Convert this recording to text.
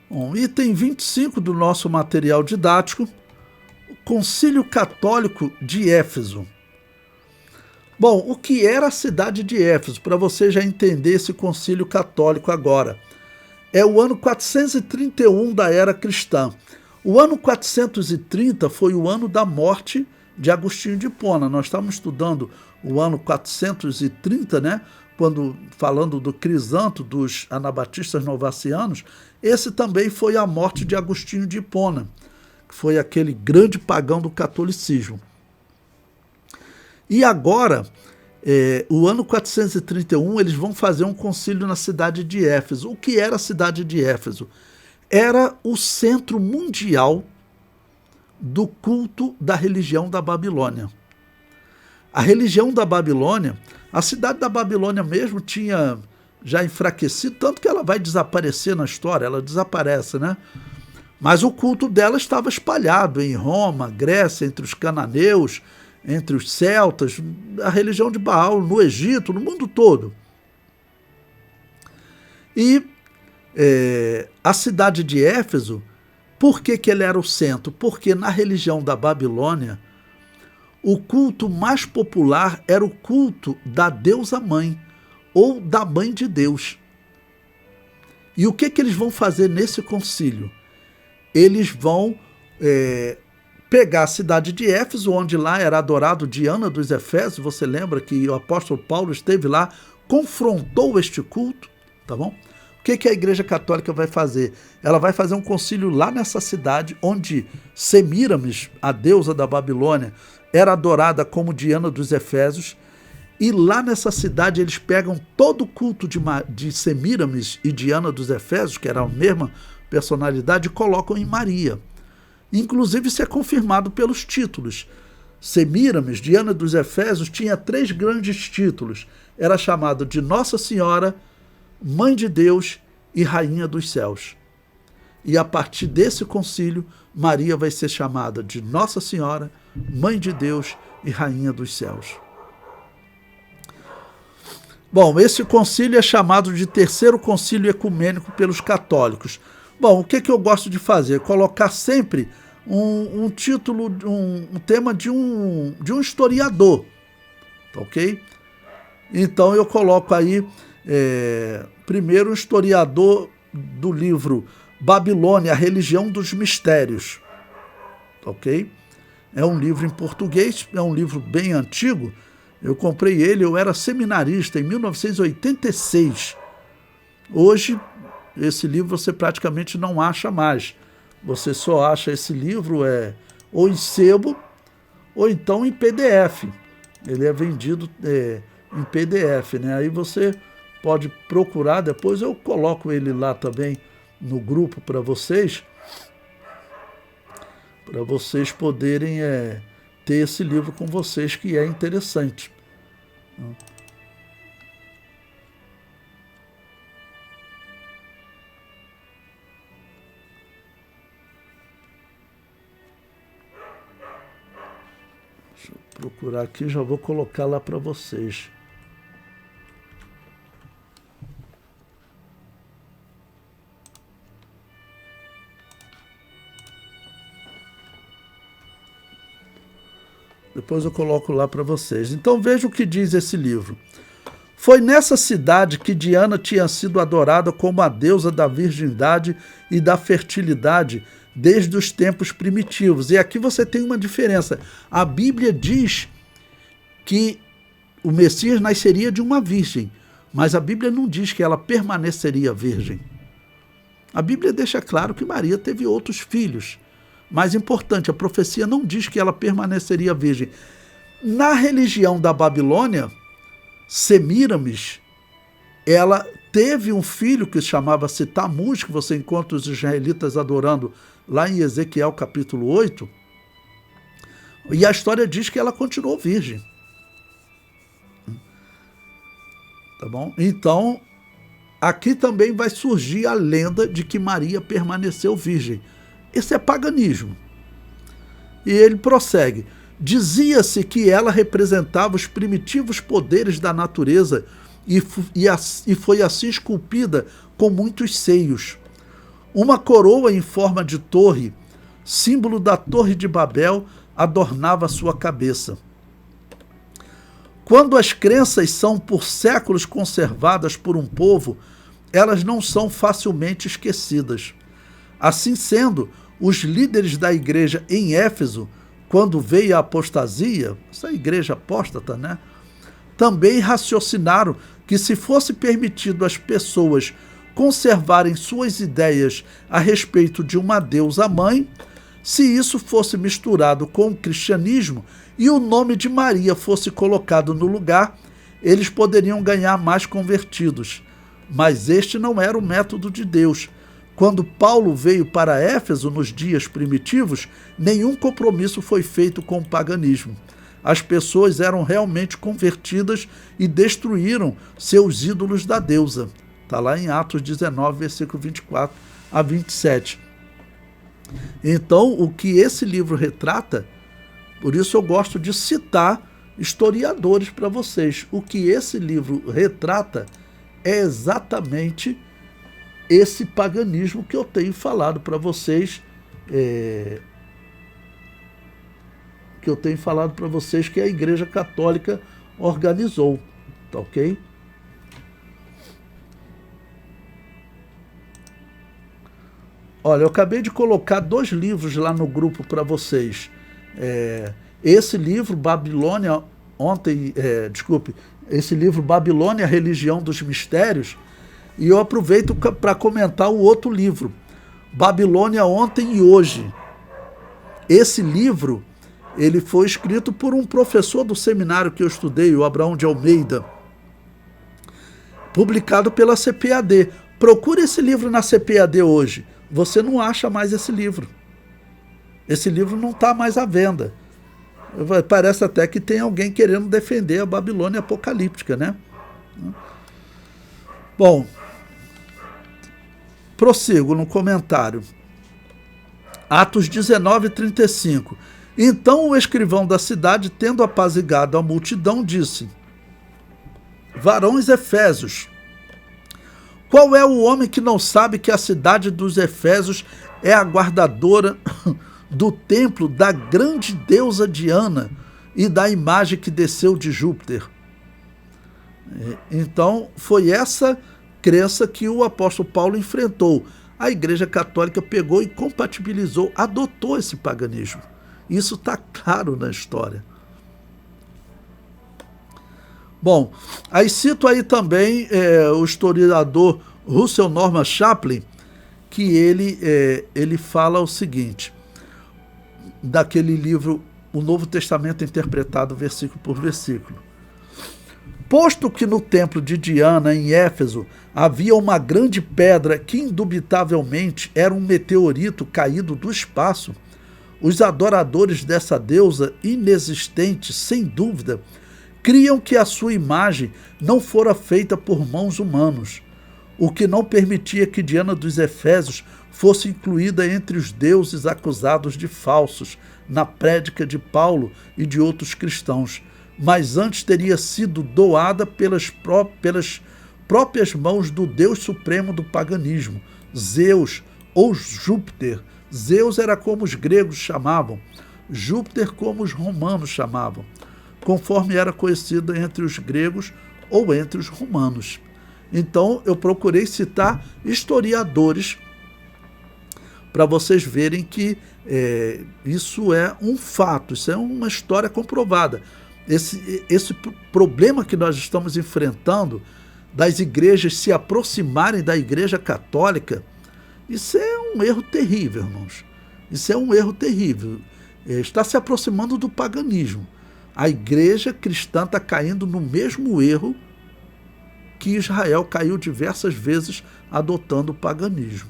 Bom, item 25 do nosso material didático, o Concílio Católico de Éfeso. Bom, o que era a cidade de Éfeso? Para você já entender esse concílio católico agora. É o ano 431 da era cristã. O ano 430 foi o ano da morte de Agostinho de Hipona. Nós estamos estudando o ano 430, né? Quando falando do Crisanto, dos anabatistas novacianos, esse também foi a morte de Agostinho de Hipona, que foi aquele grande pagão do catolicismo. E agora, o ano 431, eles vão fazer um concílio na cidade de Éfeso. O que era a cidade de Éfeso? Era o centro mundial do culto da religião da Babilônia. A religião da Babilônia, a cidade da Babilônia mesmo tinha já enfraquecido, tanto que ela vai desaparecer na história, ela desaparece, né? Mas o culto dela estava espalhado em Roma, Grécia, entre os cananeus, entre os celtas, a religião de Baal, no Egito, no mundo todo. E a cidade de Éfeso, por que ele era o centro? Porque na religião da Babilônia, o culto mais popular era o culto da deusa mãe, ou da mãe de Deus. E o que eles vão fazer nesse concílio? Eles vão pegar a cidade de Éfeso, onde lá era adorado Diana dos Efésios. Você lembra que o apóstolo Paulo esteve lá, confrontou este culto, tá bom? O que a Igreja Católica vai fazer? Ela vai fazer um concílio lá nessa cidade, onde Semíramis, a deusa da Babilônia, era adorada como Diana dos Efésios, e lá nessa cidade eles pegam todo o culto de Semíramis e Diana dos Efésios, que era a mesma personalidade, e colocam em Maria. Inclusive isso é confirmado pelos títulos. Semíramis, Diana dos Efésios, tinha 3 grandes títulos. Era chamada de Nossa Senhora, Mãe de Deus e Rainha dos Céus. E a partir desse concílio, Maria vai ser chamada de Nossa Senhora, Mãe de Deus e Rainha dos Céus. Bom, esse concílio é chamado de Terceiro Concílio Ecumênico pelos católicos. Bom, o que eu gosto de fazer? Colocar sempre um título, um tema de um historiador, ok? Então eu coloco aí, primeiro, um historiador do livro Babilônia, a Religião dos Mistérios, ok? É um livro em português, é um livro bem antigo. Eu comprei ele, eu era seminarista em 1986. Hoje, esse livro você praticamente não acha mais. Você só acha esse livro ou em sebo ou então em PDF. Ele é vendido em PDF, né? Aí você pode procurar, depois eu coloco ele lá também no grupo para vocês poderem ter esse livro com vocês, que é interessante. Deixa eu procurar aqui, já vou colocar lá para vocês. Depois eu coloco lá para vocês. Então veja o que diz esse livro. Foi nessa cidade que Diana tinha sido adorada como a deusa da virgindade e da fertilidade desde os tempos primitivos. E aqui você tem uma diferença. A Bíblia diz que o Messias nasceria de uma virgem, mas a Bíblia não diz que ela permaneceria virgem. A Bíblia deixa claro que Maria teve outros filhos. Mais importante, a profecia não diz que ela permaneceria virgem. Na religião da Babilônia, Semíramis, ela teve um filho que chamava-se Tamuz, que você encontra os israelitas adorando lá em Ezequiel capítulo 8, e a história diz que ela continuou virgem. Tá bom? Então, aqui também vai surgir a lenda de que Maria permaneceu virgem. Esse é paganismo. E ele prossegue. Dizia-se que ela representava os primitivos poderes da natureza e foi assim esculpida com muitos seios. Uma coroa em forma de torre, símbolo da Torre de Babel, adornava sua cabeça. Quando as crenças são por séculos conservadas por um povo, elas não são facilmente esquecidas. Assim sendo, os líderes da igreja em Éfeso, quando veio a apostasia, essa igreja apóstata, né? Também raciocinaram que se fosse permitido às pessoas conservarem suas ideias a respeito de uma deusa mãe, se isso fosse misturado com o cristianismo e o nome de Maria fosse colocado no lugar, eles poderiam ganhar mais convertidos. Mas este não era o método de Deus. Quando Paulo veio para Éfeso nos dias primitivos, nenhum compromisso foi feito com o paganismo. As pessoas eram realmente convertidas e destruíram seus ídolos da deusa. Está lá em Atos 19, versículo 24 a 27. Então, o que esse livro retrata, por isso eu gosto de citar historiadores para vocês. O que esse livro retrata é exatamente esse paganismo que eu tenho falado para vocês, que a Igreja Católica organizou, tá ok? Olha, eu acabei de colocar 2 livros lá no grupo para vocês. Esse livro, esse livro Babilônia, Religião dos Mistérios, e eu aproveito para comentar o outro livro, Babilônia, Ontem e Hoje. Esse livro, ele foi escrito por um professor do seminário que eu estudei, o Abraão de Almeida, publicado pela CPAD. Procure esse livro na CPAD hoje. Você não acha mais esse livro. Esse livro não está mais à venda. Parece até que tem alguém querendo defender a Babilônia apocalíptica, né? Bom, prossigo no comentário. Atos 19, 35. Então o escrivão da cidade, tendo apaziguado a multidão, disse: varões efésios, qual é o homem que não sabe que a cidade dos Efésios é a guardadora do templo da grande deusa Diana e da imagem que desceu de Júpiter? Então, foi essa crença que o apóstolo Paulo enfrentou. A Igreja Católica pegou e compatibilizou, adotou esse paganismo. Isso está claro na história. Bom, aí cito aí também o historiador Russell Norman Chaplin, que ele fala o seguinte, daquele livro O Novo Testamento Interpretado versículo por versículo. Posto que no templo de Diana, em Éfeso, havia uma grande pedra que indubitavelmente era um meteorito caído do espaço, os adoradores dessa deusa inexistente, sem dúvida, criam que a sua imagem não fora feita por mãos humanos, o que não permitia que Diana dos Efésios fosse incluída entre os deuses acusados de falsos na prédica de Paulo e de outros cristãos, mas antes teria sido doada pelas próprias mãos do Deus Supremo do paganismo, Zeus ou Júpiter. Zeus era como os gregos chamavam, Júpiter como os romanos chamavam, conforme era conhecido entre os gregos ou entre os romanos. Então, eu procurei citar historiadores para vocês verem que isso é um fato, isso é uma história comprovada. Esse problema que nós estamos enfrentando, das igrejas se aproximarem da Igreja Católica, isso é um erro terrível, irmãos. Isso é um erro terrível. Está se aproximando do paganismo. A igreja cristã está caindo no mesmo erro que Israel caiu diversas vezes adotando o paganismo.